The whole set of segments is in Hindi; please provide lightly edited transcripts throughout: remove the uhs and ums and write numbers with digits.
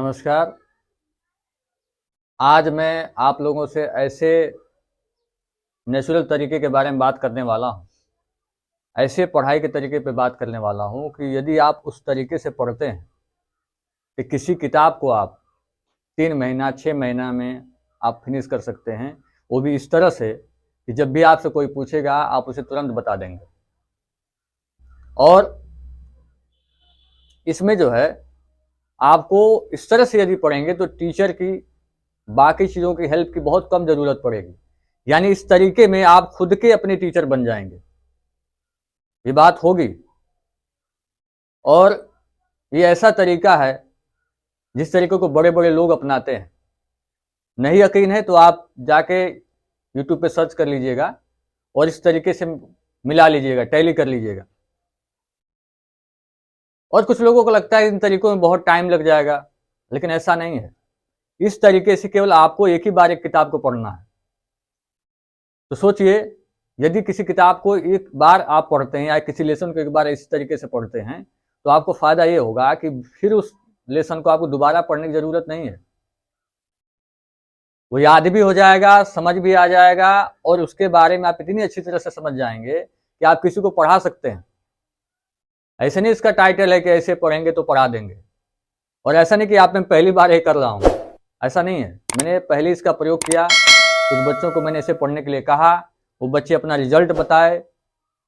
नमस्कार। आज मैं आप लोगों से ऐसे नेचुरल तरीके के बारे में बात करने वाला हूँ, ऐसे पढ़ाई के तरीके पे बात करने वाला हूँ कि यदि आप उस तरीके से पढ़ते हैं कि किसी किताब को आप 3 महीना 6 महीना में आप फिनिश कर सकते हैं, वो भी इस तरह से कि जब भी आपसे कोई पूछेगा आप उसे तुरंत बता देंगे। और इसमें जो है आपको इस तरह से यदि पढ़ेंगे तो टीचर की बाकी चीज़ों की हेल्प की बहुत कम ज़रूरत पड़ेगी। यानी इस तरीके में आप खुद के अपने टीचर बन जाएंगे, ये बात होगी। और ये ऐसा तरीका है जिस तरीके को बड़े बड़े लोग अपनाते हैं। नहीं यकीन है तो आप जाके यूट्यूब पे सर्च कर लीजिएगा और इस तरीके से मिला लीजिएगा, टैली कर लीजिएगा। और कुछ लोगों को लगता है इन तरीकों में बहुत टाइम लग जाएगा, लेकिन ऐसा नहीं है। इस तरीके से केवल आपको एक ही बार एक किताब को पढ़ना है। तो सोचिए, यदि किसी किताब को एक बार आप पढ़ते हैं या किसी लेसन को एक बार इस तरीके से पढ़ते हैं तो आपको फायदा ये होगा कि फिर उस लेसन को आपको दोबारा पढ़ने की जरूरत नहीं है। वो याद भी हो जाएगा, समझ भी आ जाएगा और उसके बारे में आप इतनी अच्छी तरह से समझ जाएंगे कि आप किसी को पढ़ा सकते हैं। ऐसे नहीं इसका टाइटल है कि ऐसे पढ़ेंगे तो पढ़ा देंगे, और ऐसा नहीं कि आप मैं पहली बार ये कर रहा हूँ, ऐसा नहीं है। मैंने पहले इसका प्रयोग किया, कुछ बच्चों को मैंने इसे पढ़ने के लिए कहा, वो बच्चे अपना रिजल्ट बताए,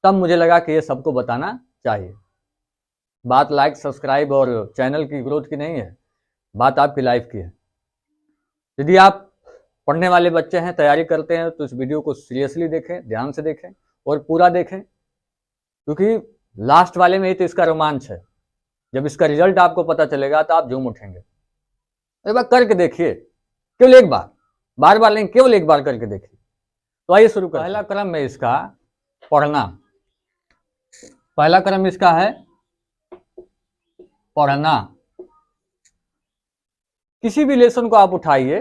तब मुझे लगा कि ये सबको बताना चाहिए। बात लाइक सब्सक्राइब और चैनल की ग्रोथ की नहीं है, बात आपकी लाइफ की है। यदि आप पढ़ने वाले बच्चे हैं, तैयारी करते हैं, तो इस वीडियो को सीरियसली देखें, ध्यान से देखें और पूरा देखें, क्योंकि लास्ट वाले में ही तो इसका रोमांच है। जब इसका रिजल्ट आपको पता चलेगा तो आप झूम उठेंगे। एक बार करके देखिए, केवल एक बार, बार बार नहीं, केवल एक बार करके देखिए। तो आइए शुरू करें। पहला क्रम है इसका पढ़ना। पहला क्रम इसका है पढ़ना। किसी भी लेसन को आप उठाइए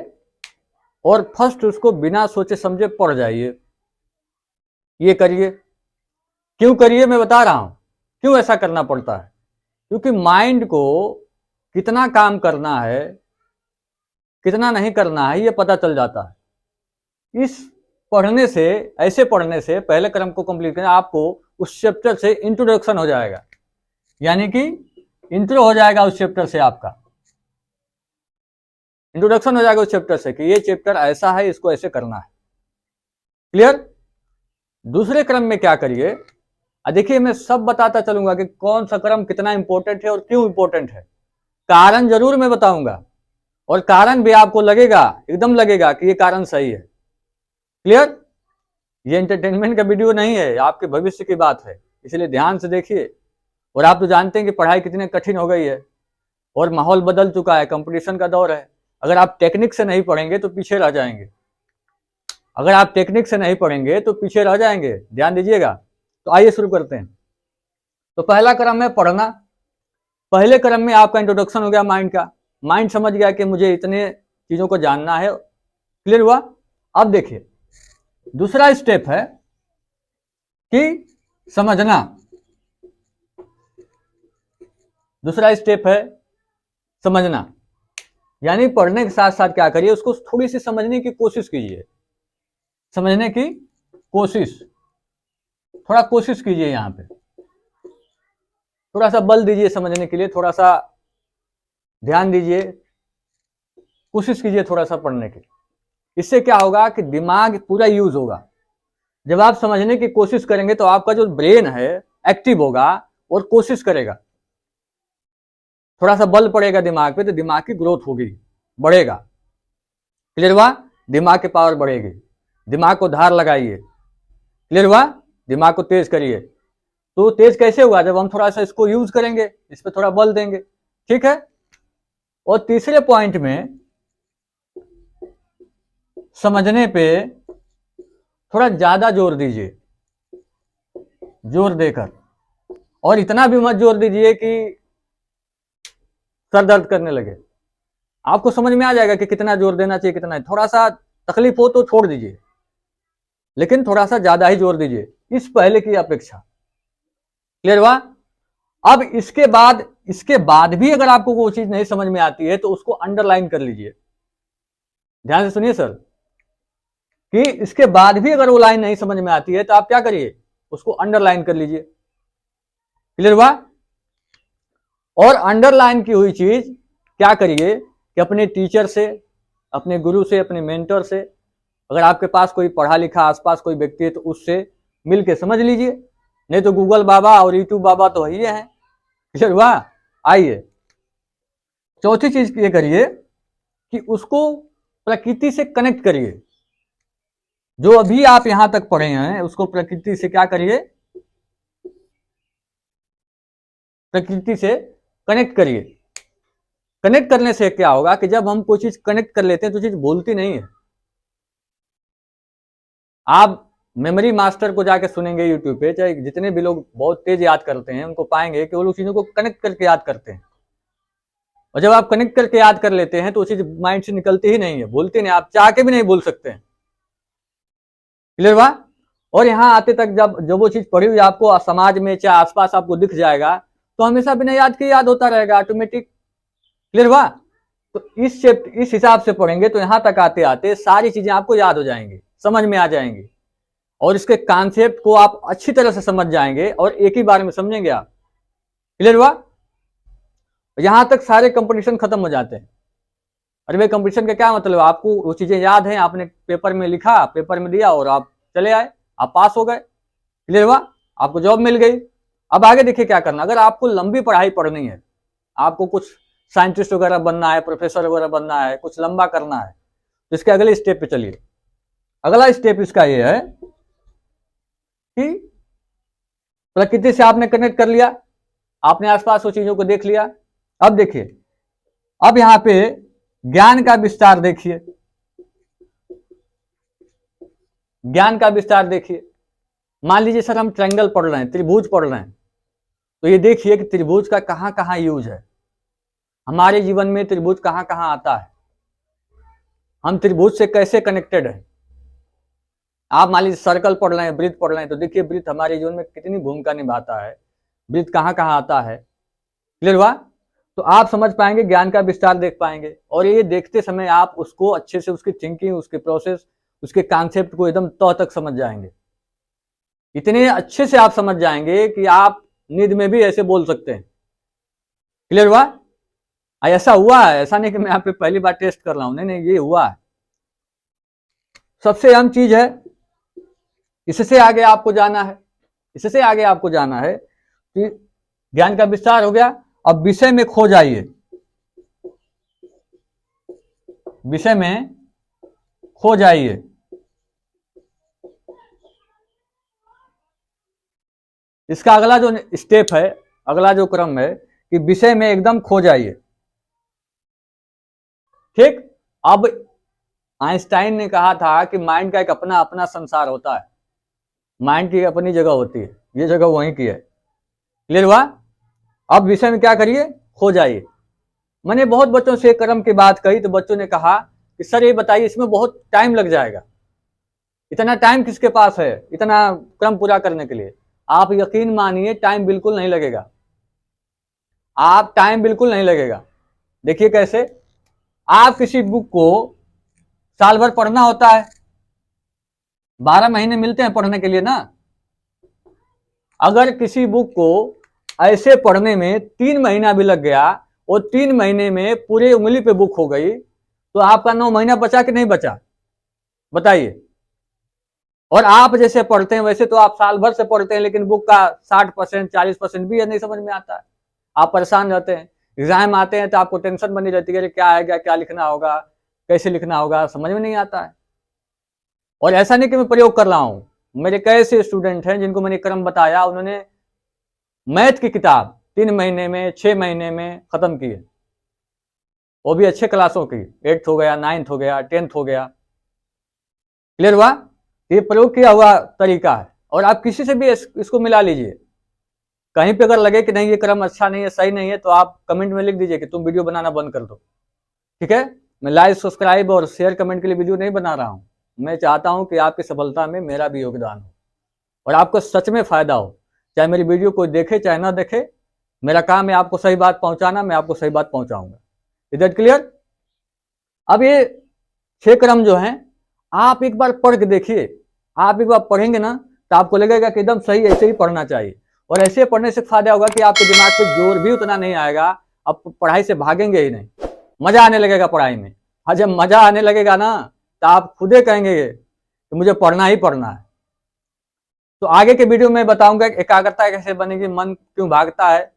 और फर्स्ट उसको बिना सोचे समझे पढ़ जाइए। ये करिए। क्यों करिए मैं बता रहा हूं, क्यों ऐसा करना पड़ता है। क्योंकि माइंड को कितना काम करना है, कितना नहीं करना है, ये पता चल जाता है। इस पढ़ने से, ऐसे पढ़ने से, पहले क्रम को कंप्लीट करना, आपको उस चैप्टर से इंट्रोडक्शन हो जाएगा। यानी कि इंट्रो हो जाएगा उस चैप्टर से, आपका इंट्रोडक्शन हो जाएगा उस चैप्टर से कि ये चैप्टर ऐसा है, इसको ऐसे करना है। क्लियर। दूसरे क्रम में क्या करिए, देखिए मैं सब बताता चलूंगा कि कौन सा क्रम कितना इंपॉर्टेंट है और क्यों इंपॉर्टेंट है। कारण जरूर मैं बताऊंगा, और कारण भी आपको लगेगा, एकदम लगेगा कि ये कारण सही है। क्लियर। ये एंटरटेनमेंट का वीडियो नहीं है, आपके भविष्य की बात है, इसलिए ध्यान से देखिए। और आप तो जानते हैं कि पढ़ाई कितनी कठिन हो गई है और माहौल बदल चुका है, कंपटीशन का दौर है। अगर आप टेक्निक से नहीं पढ़ेंगे तो पीछे रह जाएंगे। अगर आप टेक्निक से नहीं पढ़ेंगे तो पीछे रह जाएंगे, ध्यान दीजिएगा। तो आइए शुरू करते हैं। तो पहला क्रम है पढ़ना। पहले क्रम में आपका इंट्रोडक्शन हो गया माइंड का। माइंड समझ गया कि मुझे इतने चीजों को जानना है। क्लियर हुआ। अब देखिए दूसरा स्टेप है कि समझना। दूसरा स्टेप है समझना। यानी पढ़ने के साथ साथ क्या करिए, उसको थोड़ी सी समझने की कोशिश कीजिए। समझने की कोशिश, थोड़ा कोशिश कीजिए। यहां पे थोड़ा सा बल दीजिए समझने के लिए, थोड़ा सा ध्यान दीजिए, कोशिश कीजिए थोड़ा सा पढ़ने की। इससे क्या होगा कि दिमाग पूरा यूज होगा। जब आप समझने की कोशिश करेंगे तो आपका जो ब्रेन है एक्टिव होगा और कोशिश करेगा। थोड़ा सा बल पड़ेगा दिमाग पे तो दिमाग की ग्रोथ होगी, बढ़ेगा। क्लियर हुआ। दिमाग की पावर बढ़ेगी। दिमाग को धार लगाइए। क्लियर हुआ। दिमाग को तेज करिए। तो तेज कैसे हुआ, जब हम थोड़ा सा इसको यूज करेंगे, इस पर थोड़ा बल देंगे। ठीक है। और तीसरे पॉइंट में समझने पे थोड़ा ज्यादा जोर दीजिए, जोर देकर। और इतना भी मत जोर दीजिए कि सर दर्द करने लगे। आपको समझ में आ जाएगा कि कितना जोर देना चाहिए, कितना नहीं। थोड़ा सा तकलीफ हो तो छोड़ दीजिए, लेकिन थोड़ा सा ज्यादा ही जोर दीजिए इस पहले की अपेक्षा। क्लियर हुआ। अब इसके बाद इसके बाद भी अगर आपको वो चीज नहीं समझ में आती है तो उसको अंडरलाइन कर लीजिए। ध्यान से सुनिए सर, कि इसके बाद भी अगर वो लाइन नहीं समझ में आती है तो आप क्या करिए, उसको अंडरलाइन कर लीजिए। क्लियर हुआ? और अंडरलाइन की हुई चीज क्या करिए कि अपने टीचर से, अपने गुरु से, अपने मेंटर से, अगर आपके पास कोई पढ़ा लिखा आसपास कोई व्यक्ति है तो उससे मिल के समझ लीजिए, नहीं तो गूगल बाबा और यूट्यूब बाबा तो वही है। क्लियर हुआ? आइए चौथी चीज ये करिए कि उसको प्रकृति से कनेक्ट करिए। जो अभी आप यहां तक पढ़े हैं उसको प्रकृति से क्या करिए, प्रकृति से कनेक्ट करिए। कनेक्ट करने से क्या होगा कि जब हम कोई चीज कनेक्ट कर लेते हैं तो चीज भूलती नहीं है। आप मेमोरी मास्टर को जाके सुनेंगे यूट्यूब पे, चाहे जितने भी लोग बहुत तेज याद करते हैं उनको पाएंगे कि वो लोग चीजों को कनेक्ट करके याद करते हैं। और जब आप कनेक्ट करके याद कर लेते हैं तो वो चीज माइंड से निकलती ही नहीं है, भूलती नहीं, आप चाह के भी नहीं भूल सकते हैं। क्लियर हुआ? और यहाँ आते तक जब जब वो चीज पढ़ी हुई आपको समाज में चाहे आसपास आपको दिख जाएगा तो हमेशा बिना याद के याद होता रहेगा ऑटोमेटिक। क्लियर हुआ? तो इस हिसाब से पढ़ेंगे तो यहां तक आते आते सारी चीजें आपको याद हो जाएंगी, समझ में आ जाएंगी, और इसके कॉन्सेप्ट को आप अच्छी तरह से समझ जाएंगे और एक ही बार में समझेंगे आप। क्लियर हुआ? यहां तक सारे कंपटीशन खत्म हो जाते हैं। अरे भाई कंपटीशन का क्या मतलब, आपको वो चीजें याद हैं, आपने पेपर में लिखा, पेपर में दिया और आप चले आए, आप पास हो गए। क्लियर हुआ? आपको जॉब मिल गई। अब आगे देखिए क्या करना, अगर आपको लंबी पढ़ाई पढ़नी है, आपको कुछ साइंटिस्ट वगैरह बनना है, प्रोफेसर वगैरह बनना है, कुछ लंबा करना है, तो इसके अगले स्टेप पे चलिए। अगला स्टेप इसका ये है कि प्रकृति से आपने कनेक्ट कर लिया, आपने आसपास वो चीजों को देख लिया। अब देखिए, अब यहां पे ज्ञान का विस्तार देखिए, ज्ञान का विस्तार देखिए। मान लीजिए सर हम ट्रायंगल पढ़ रहे हैं, त्रिभुज पढ़ रहे हैं, तो ये देखिए कि त्रिभुज का कहां कहां यूज है, हमारे जीवन में त्रिभुज कहां कहां आता है, हम त्रिभुज से कैसे कनेक्टेड है। आप मान लीजिए सर्कल पढ़ रहे हैं, वृत्त पढ़ रहे हैं, तो देखिए वृत्त हमारे जीवन में कितनी भूमिका निभाता है, वृत्त कहां कहां आता है। क्लियर हुआ? तो आप समझ पाएंगे, ज्ञान का विस्तार देख पाएंगे, और ये देखते समय आप उसको अच्छे से, उसकी थिंकिंग, उसके प्रोसेस, उसके कॉन्सेप्ट को एकदम तह तक समझ जाएंगे। इतने अच्छे से आप समझ जाएंगे कि आप नींद में भी ऐसे बोल सकते हैं। क्लियर हुआ? ऐसा हुआ है, ऐसा नहीं कि मैं आप पे पहली बार टेस्ट कर रहा हूं, नहीं, ये हुआ है। सबसे अहम चीज है, इससे आगे आपको जाना है, इससे आगे आपको जाना है कि ज्ञान का विस्तार हो गया, अब विषय में खो जाइए, विषय में खो जाइए। इसका अगला जो स्टेप है, अगला जो क्रम है कि विषय में एकदम खो जाइए। ठीक? अब आइंस्टाइन ने कहा था कि माइंड का एक अपना अपना संसार होता है, माइंड की अपनी जगह होती है, ये जगह वहीं की है। क्लियर हुआ? अब विषय में क्या करिए, खो जाइए। मैंने बहुत बच्चों से क्रम की बात कही तो बच्चों ने कहा कि सर ये बताइए इसमें बहुत टाइम लग जाएगा, इतना टाइम किसके पास है इतना क्रम पूरा करने के लिए। आप यकीन मानिए टाइम बिल्कुल नहीं लगेगा, आप टाइम बिल्कुल नहीं लगेगा। देखिए कैसे, आप किसी बुक को साल भर पढ़ना होता है, 12 महीने मिलते हैं पढ़ने के लिए ना। अगर किसी बुक को ऐसे पढ़ने में 3 महीना भी लग गया और 3 महीने में पूरे उंगली पे बुक हो गई तो आपका 9 महीना बचा कि नहीं बचा, बताइए। और आप जैसे पढ़ते हैं वैसे तो आप साल भर से पढ़ते हैं, लेकिन बुक का 60% 40% भी नहीं समझ में आता है, आप परेशान रहते हैं। एग्जाम आते हैं तो आपको टेंशन बनी रहती है, क्या आएगा, क्या लिखना होगा, कैसे लिखना होगा, समझ में नहीं आता है। और ऐसा नहीं कि मैं प्रयोग कर रहा हूं, मेरे कैसे स्टूडेंट हैं जिनको मैंने क्रम बताया, उन्होंने मैथ की किताब 3 महीने में 6 महीने में खत्म की है, वो भी अच्छे क्लासों की, 8th हो गया, 9th हो गया, 10th हो गया। क्लियर हुआ? ये प्रयोग किया हुआ तरीका है, और आप किसी से भी इसको मिला लीजिए। कहीं पे अगर लगे कि नहीं ये क्रम अच्छा नहीं है, सही नहीं है, तो आप कमेंट में लिख दीजिए कि तुम वीडियो बनाना बंद कर दो। ठीक है? मैं लाइक, सब्सक्राइब और शेयर कमेंट के लिए वीडियो नहीं बना रहा हूं, मैं चाहता हूं कि आपकी सफलता में मेरा भी योगदान हो और आपको सच में फायदा हो। चाहे मेरी वीडियो कोई देखे चाहे ना देखे, मेरा काम है आपको सही बात पहुंचाना, मैं आपको सही बात पहुंचाऊंगा। Is that clear? अब ये 6 क्रम जो हैं आप एक बार पढ़ के देखिए, आप एक बार पढ़ेंगे ना तो आपको लगेगा कि एकदम सही ऐसे ही पढ़ना चाहिए। और ऐसे पढ़ने से फायदा होगा कि आपके दिमाग पे जोर भी उतना नहीं आएगा, आप पढ़ाई से भागेंगे ही नहीं, मजा आने लगेगा पढ़ाई में। हाँ, जब मजा आने लगेगा ना तो आप खुदे कहेंगे कि मुझे पढ़ना ही पढ़ना है। तो आगे के वीडियो में बताऊंगा एकाग्रता कैसे बनेगी, मन क्यों भागता है,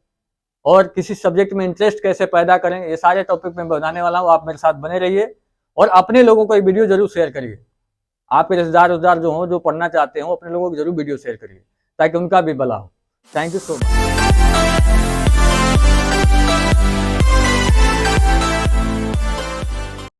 और किसी सब्जेक्ट में इंटरेस्ट कैसे पैदा करें, ये सारे टॉपिक में बताने वाला हूँ। आप मेरे साथ बने रहिए और अपने लोगों को ये वीडियो जरूर शेयर करिए। आपके रिश्तेदार जो हो, जो पढ़ना चाहते हो, अपने लोगों को जरूर वीडियो शेयर करिए ताकि उनका भी भला हो। Thank you so much.